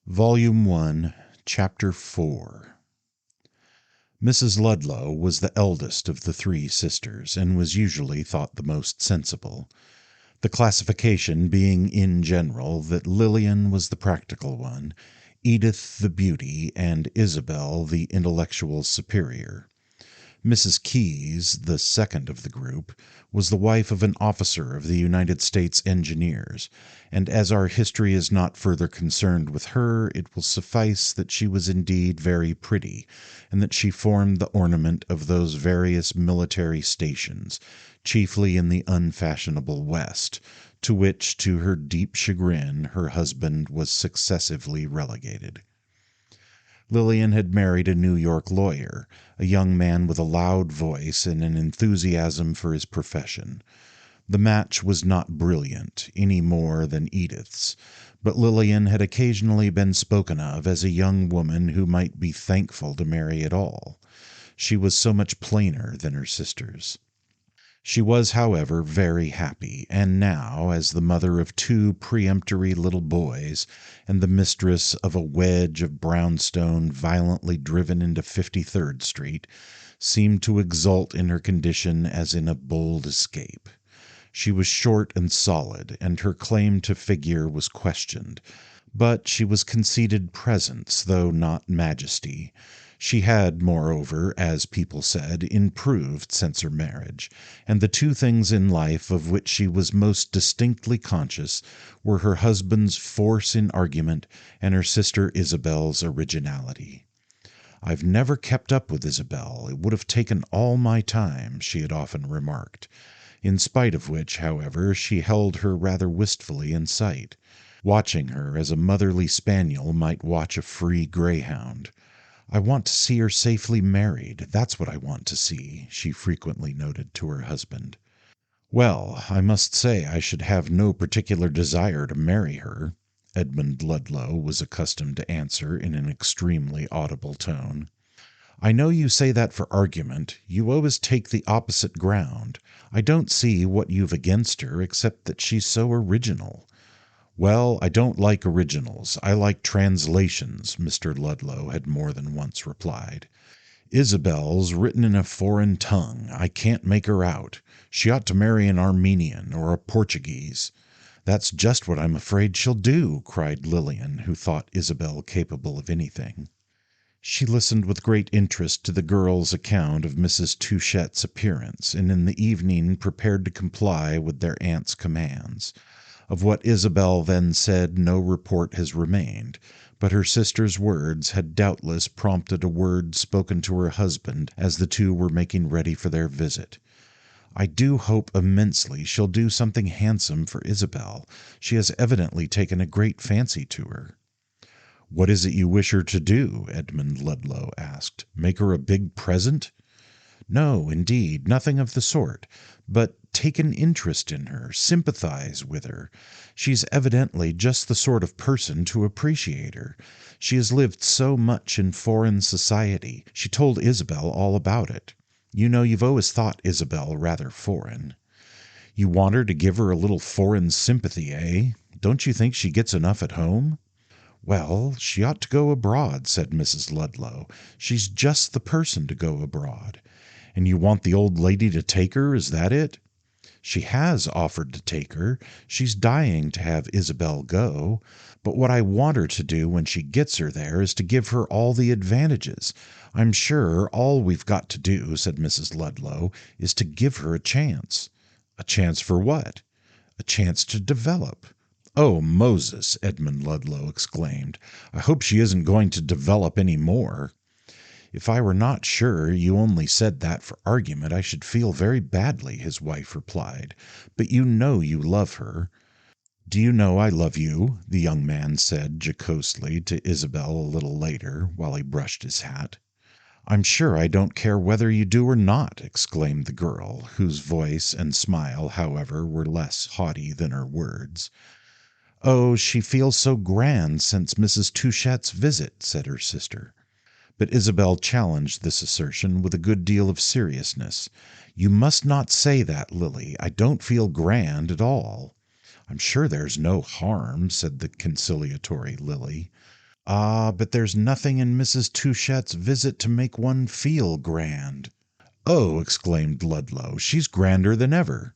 Volume 1, Chapter 4. Mrs. Ludlow was the eldest of the three sisters, and was usually thought the most sensible, the classification being in general that Lillian was the practical one, Edith the beauty, and Isabel the intellectual superior. Mrs. Keyes, the second of the group, was the wife of an officer of the United States Engineers, and as our history is not further concerned with her, it will suffice that she was indeed very pretty, and that she formed the ornament of those various military stations, chiefly in the unfashionable West, to which, to her deep chagrin, her husband was successively relegated. Lillian had married a New York lawyer, a young man with a loud voice and an enthusiasm for his profession. The match was not brilliant, any more than Edith's, but Lillian had occasionally been spoken of as a young woman who might be thankful to marry at all. She was so much plainer than her sisters. She was, however, very happy, and now, as the mother of two peremptory little boys, and the mistress of a wedge of brownstone violently driven into 53rd Street, seemed to exult in her condition as in a bold escape. She was short and solid, and her claim to figure was questioned, but she was conceded presence, though not majesty. She had, moreover, as people said, improved since her marriage, and the two things in life of which she was most distinctly conscious were her husband's force in argument and her sister Isabel's originality. "I've never kept up with Isabel. It would have taken all my time," she had often remarked, in spite of which, however, she held her rather wistfully in sight, watching her as a motherly spaniel might watch a free greyhound. "I want to see her safely married, that's what I want to see," she frequently noted to her husband. "Well, I must say I should have no particular desire to marry her," Edmund Ludlow was accustomed to answer in an extremely audible tone. "I know you say that for argument. You always take the opposite ground. I don't see what you've against her, except that she's so original." "Well, I don't like originals. I like translations," Mr. Ludlow had more than once replied. "Isabel's written in a foreign tongue. I can't make her out. She ought to marry an Armenian or a Portuguese." "That's just what I'm afraid she'll do," cried Lillian, who thought Isabel capable of anything. She listened with great interest to the girls' account of Mrs. Touchette's appearance, and in the evening prepared to comply with their aunt's commands. Of what Isabel then said no report has remained, but her sister's words had doubtless prompted a word spoken to her husband as the two were making ready for their visit. "I do hope immensely she'll do something handsome for Isabel. She has evidently taken a great fancy to her." "What is it you wish her to do?" Edmund Ludlow asked. "Make her a big present?" "No, indeed, nothing of the sort. But take an interest in her, sympathize with her. She's evidently just the sort of person to appreciate her. She has lived so much in foreign society. She told Isabel all about it. You know you've always thought Isabel rather foreign." "You want her to give her a little foreign sympathy, eh? Don't you think she gets enough at home?" "Well, she ought to go abroad," said Mrs. Ludlow. "She's just the person to go abroad." "And you want the old lady to take her, is that it?" "She has offered to take her. She's dying to have Isabel go. But what I want her to do when she gets her there is to give her all the advantages. I'm sure all we've got to do," said Mrs. Ludlow, "is to give her a chance." "A chance for what?" "A chance to develop." "Oh, Moses!" Edmund Ludlow exclaimed. "I hope she isn't going to develop any more." "If I were not sure you only said that for argument, I should feel very badly," his wife replied. "But you know you love her." "Do you know I love you?" the young man said jocosely to Isabel a little later, while he brushed his hat. "I'm sure I don't care whether you do or not," exclaimed the girl, whose voice and smile, however, were less haughty than her words. "Oh, she feels so grand since Mrs. Touchette's visit," said her sister. But Isabel challenged this assertion with a good deal of seriousness. "You must not say that, Lily. I don't feel grand at all." "I'm sure there's no harm," said the conciliatory Lily. "Ah, but there's nothing in Mrs. Touchette's visit to make one feel grand." "Oh," exclaimed Ludlow, "she's grander than ever."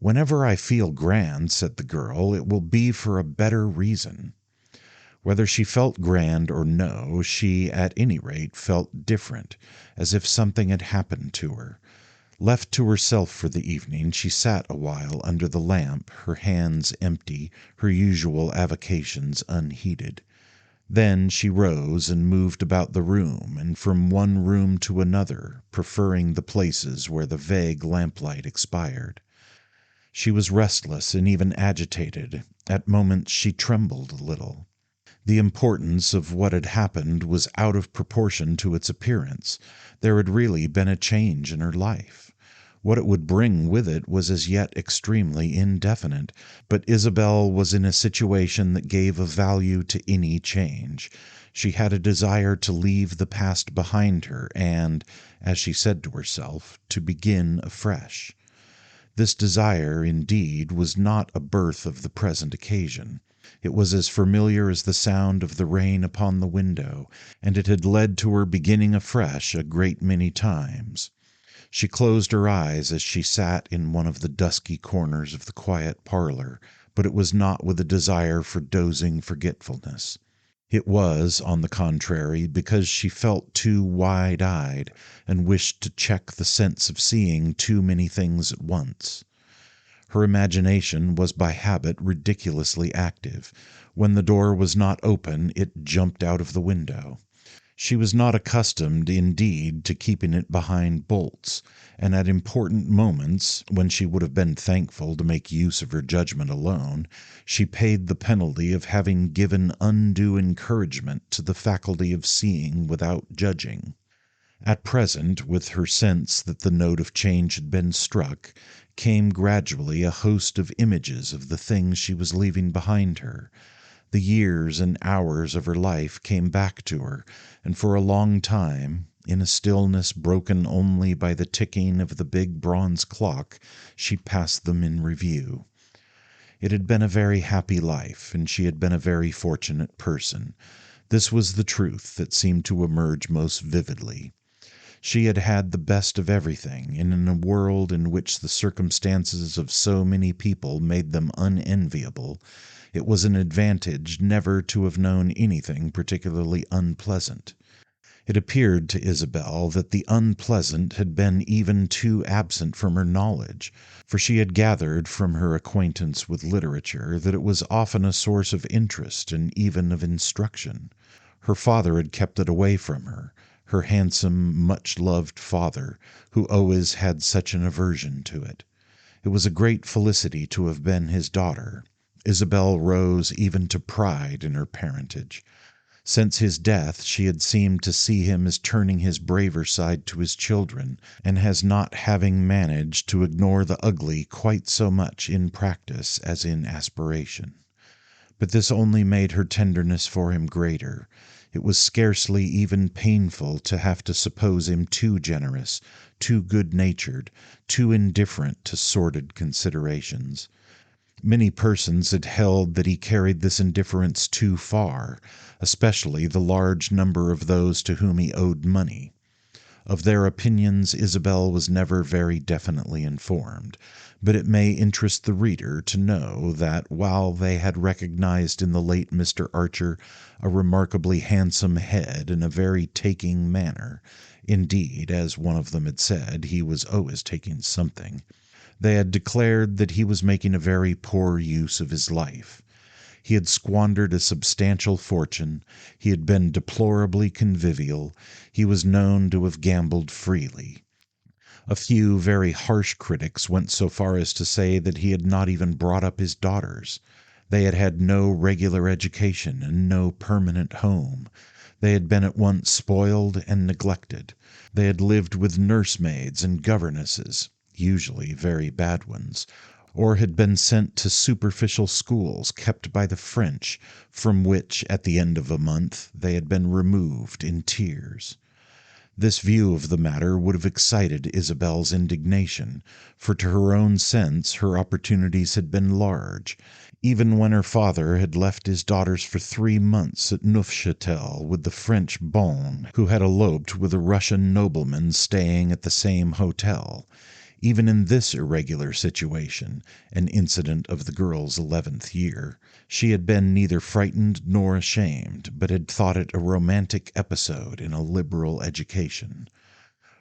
"Whenever I feel grand," said the girl, "it will be for a better reason." Whether she felt grand or no, she at any rate felt different, as if something had happened to her. Left to herself for the evening, she sat a while under the lamp, her hands empty, her usual avocations unheeded. Then she rose and moved about the room, and from one room to another, preferring the places where the vague lamplight expired. She was restless and even agitated. At moments she trembled a little. The importance of what had happened was out of proportion to its appearance. There had really been a change in her life. What it would bring with it was as yet extremely indefinite, but Isabel was in a situation that gave a value to any change. She had a desire to leave the past behind her and, as she said to herself, to begin afresh. This desire, indeed, was not a birth of the present occasion. It was as familiar as the sound of the rain upon the window, and it had led to her beginning afresh a great many times. She closed her eyes as she sat in one of the dusky corners of the quiet parlor, but it was not with a desire for dozing forgetfulness. It was, on the contrary, because she felt too wide-eyed, and wished to check the sense of seeing too many things at once. Her imagination was by habit ridiculously active. When the door was not open, it jumped out of the window. She was not accustomed, indeed, to keeping it behind bolts, and at important moments, when she would have been thankful to make use of her judgment alone, she paid the penalty of having given undue encouragement to the faculty of seeing without judging. At present, with her sense that the note of change had been struck, came gradually a host of images of the things she was leaving behind her. The years and hours of her life came back to her, and for a long time, in a stillness broken only by the ticking of the big bronze clock, she passed them in review. It had been a very happy life, and she had been a very fortunate person. This was the truth that seemed to emerge most vividly. She had had the best of everything, and in a world in which the circumstances of so many people made them unenviable, it was an advantage never to have known anything particularly unpleasant. It appeared to Isabel that the unpleasant had been even too absent from her knowledge, for she had gathered from her acquaintance with literature that it was often a source of interest and even of instruction. Her father had kept it away from her, her handsome, much-loved father, who always had such an aversion to it. It was a great felicity to have been his daughter. Isabel rose even to pride in her parentage. Since his death she had seemed to see him as turning his braver side to his children, and as not having managed to ignore the ugly quite so much in practice as in aspiration. But this only made her tenderness for him greater. It was scarcely even painful to have to suppose him too generous, too good-natured, too indifferent to sordid considerations. Many persons had held that he carried this indifference too far, especially the large number of those to whom he owed money. Of their opinions Isabel was never very definitely informed, but it may interest the reader to know that while they had recognized in the late Mr. Archer a remarkably handsome head and a very taking manner, indeed, as one of them had said, he was always taking something, they had declared that he was making a very poor use of his life. He had squandered a substantial fortune, he had been deplorably convivial, he was known to have gambled freely. A few very harsh critics went so far as to say that he had not even brought up his daughters. They had had no regular education and no permanent home. They had been at once spoiled and neglected. They had lived with nursemaids and governesses, usually very bad ones, or had been sent to superficial schools kept by the French, from which, at the end of a month, they had been removed in tears. This view of the matter would have excited Isabel's indignation, for to her own sense her opportunities had been large. Even when her father had left his daughters for 3 months at Neufchâtel with the French bonne who had eloped with a Russian nobleman staying at the same hotel. Even in this irregular situation, an incident of the girl's 11th year, she had been neither frightened nor ashamed, but had thought it a romantic episode in a liberal education.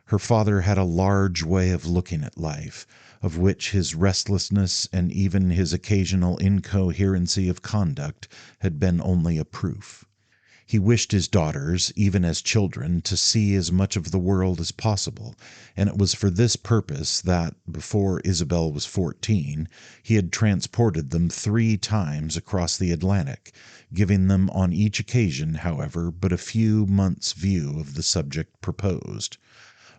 Her father had a large way of looking at life, of which his restlessness and even his occasional incoherency of conduct had been only a proof. He wished his daughters, even as children, to see as much of the world as possible, and it was for this purpose that, before Isabel was 14, he had transported them 3 times across the Atlantic, giving them on each occasion, however, but a few months' view of the subject proposed,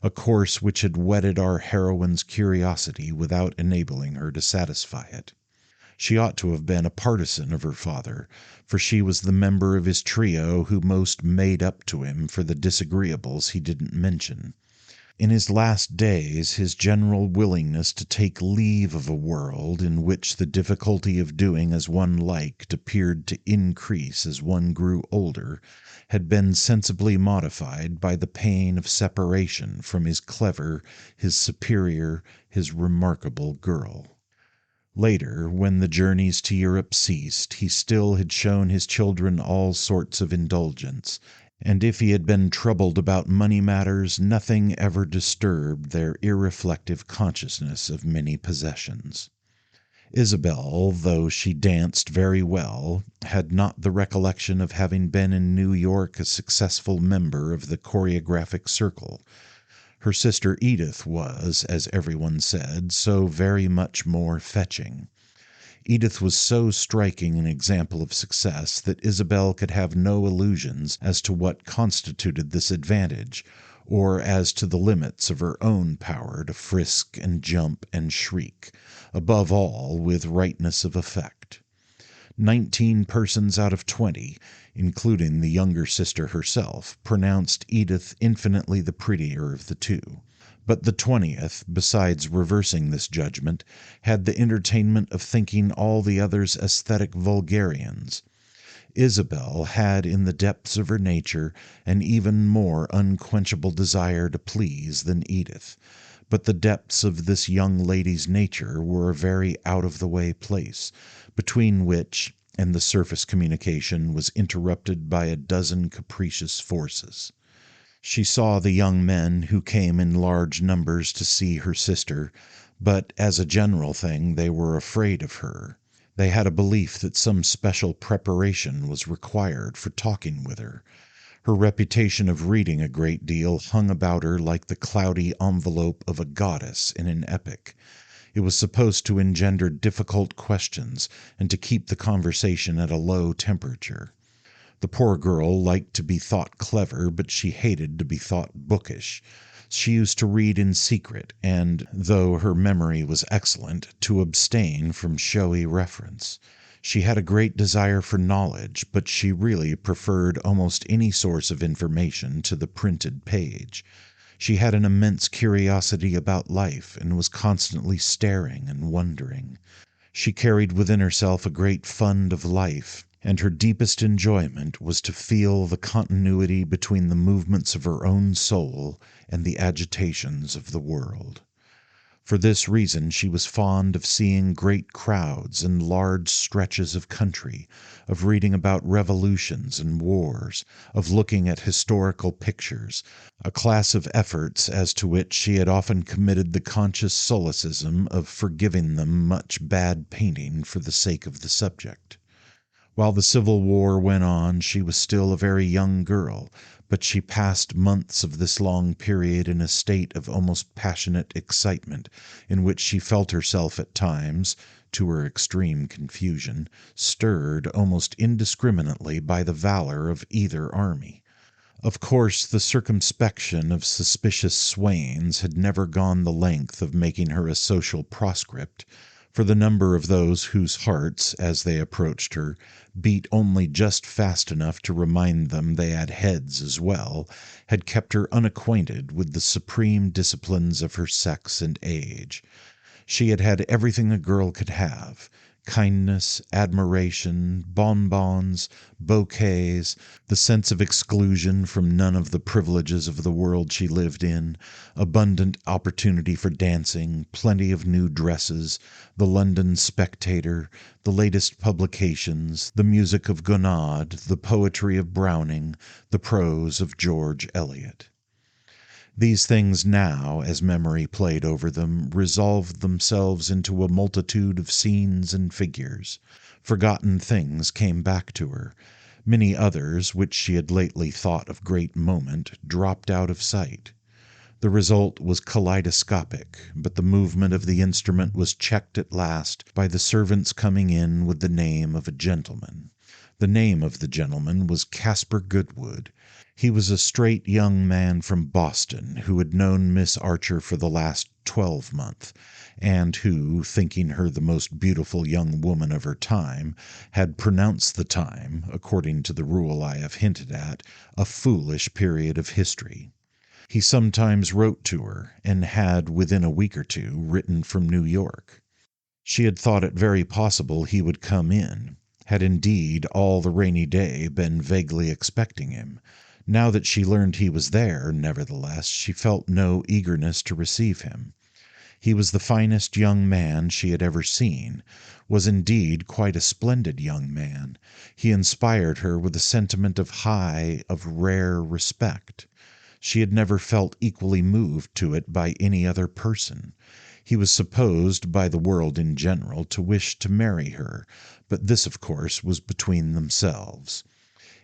a course which had whetted our heroine's curiosity without enabling her to satisfy it. She ought to have been a partisan of her father, for she was the member of his trio who most made up to him for the disagreeables he didn't mention. In his last days his general willingness to take leave of a world in which the difficulty of doing as one liked appeared to increase as one grew older had been sensibly modified by the pain of separation from his clever, his superior, his remarkable girl. Later, when the journeys to Europe ceased, he still had shown his children all sorts of indulgence, and if he had been troubled about money matters, nothing ever disturbed their irreflective consciousness of many possessions. Isabel, though she danced very well, had not the recollection of having been in New York a successful member of the choreographic circle. Her sister Edith was, as everyone said, so very much more fetching. Edith was so striking an example of success that Isabel could have no illusions as to what constituted this advantage, or as to the limits of her own power to frisk and jump and shriek, above all with rightness of effect. 19 persons out of 20, including the younger sister herself, pronounced Edith infinitely the prettier of the two. But the 20th, besides reversing this judgment, had the entertainment of thinking all the others aesthetic vulgarians. Isabel had in the depths of her nature an even more unquenchable desire to please than Edith, but the depths of this young lady's nature were a very out-of-the-way place, between which and the surface communication was interrupted by a dozen capricious forces. She saw the young men who came in large numbers to see her sister, but as a general thing they were afraid of her. They had a belief that some special preparation was required for talking with her. Her reputation of reading a great deal hung about her like the cloudy envelope of a goddess in an epic. It was supposed to engender difficult questions and to keep the conversation at a low temperature. The poor girl liked to be thought clever, but she hated to be thought bookish. She used to read in secret, and, though her memory was excellent, to abstain from showy reference. She had a great desire for knowledge, but she really preferred almost any source of information to the printed page. She had an immense curiosity about life, and was constantly staring and wondering. She carried within herself a great fund of life, and her deepest enjoyment was to feel the continuity between the movements of her own soul and the agitations of the world. For this reason she was fond of seeing great crowds and large stretches of country, of reading about revolutions and wars, of looking at historical pictures, a class of efforts as to which she had often committed the conscious solecism of forgiving them much bad painting for the sake of the subject. While the Civil War went on she was still a very young girl, but she passed months of this long period in a state of almost passionate excitement, in which she felt herself at times, to her extreme confusion, stirred almost indiscriminately by the valor of either army. Of course the circumspection of suspicious swains had never gone the length of making her a social proscript, for the number of those whose hearts, as they approached her, beat only just fast enough to remind them they had heads as well, had kept her unacquainted with the supreme disciplines of her sex and age. She had had everything a girl could have: kindness, admiration, bonbons, bouquets, the sense of exclusion from none of the privileges of the world she lived in, abundant opportunity for dancing, plenty of new dresses, the London Spectator, the latest publications, the music of Gounod, the poetry of Browning, the prose of George Eliot. These things now, as memory played over them, resolved themselves into a multitude of scenes and figures. Forgotten things came back to her. Many others, which she had lately thought of great moment, dropped out of sight. The result was kaleidoscopic, but the movement of the instrument was checked at last by the servant's coming in with the name of a gentleman. The name of the gentleman was Caspar Goodwood. He was a straight young man from Boston who had known Miss Archer for the last 12-month, and who, thinking her the most beautiful young woman of her time, had pronounced the time, according to the rule I have hinted at, a foolish period of history. He sometimes wrote to her, and had within a week or two written from New York. She had thought it very possible he would come in, had indeed all the rainy day been vaguely expecting him. Now that she learned he was there, nevertheless, she felt no eagerness to receive him. He was the finest young man she had ever seen, was indeed quite a splendid young man. He inspired her with a sentiment of high, of rare respect. She had never felt equally moved to it by any other person. He was supposed by the world in general to wish to marry her, but this, of course, was between themselves.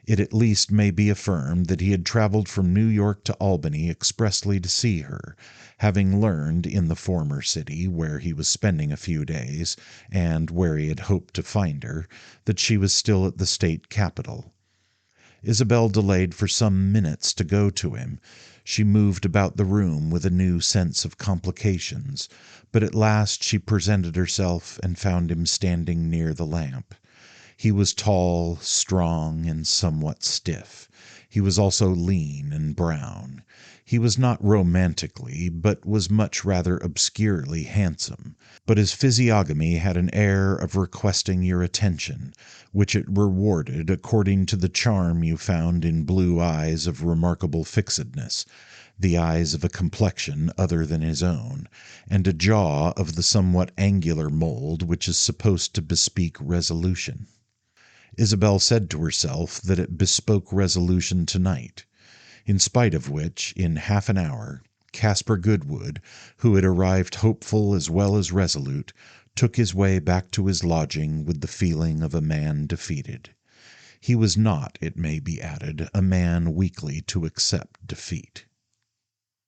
It at least may be affirmed that he had traveled from New York to Albany expressly to see her, having learned in the former city, where he was spending a few days, and where he had hoped to find her, that she was still at the state capital. Isabel delayed for some minutes to go to him. She moved about the room with a new sense of complications, but at last she presented herself and found him standing near the lamp. He was tall, strong, and somewhat stiff. He was also lean and brown. He was not romantically, but was much rather obscurely handsome. But his physiognomy had an air of requesting your attention, which it rewarded according to the charm you found in blue eyes of remarkable fixedness, the eyes of a complexion other than his own, and a jaw of the somewhat angular mold which is supposed to bespeak resolution. Isabel said to herself that it bespoke resolution tonight, in spite of which, in half an hour, Caspar Goodwood, who had arrived hopeful as well as resolute, took his way back to his lodging with the feeling of a man defeated. He was not, it may be added, a man weakly to accept defeat.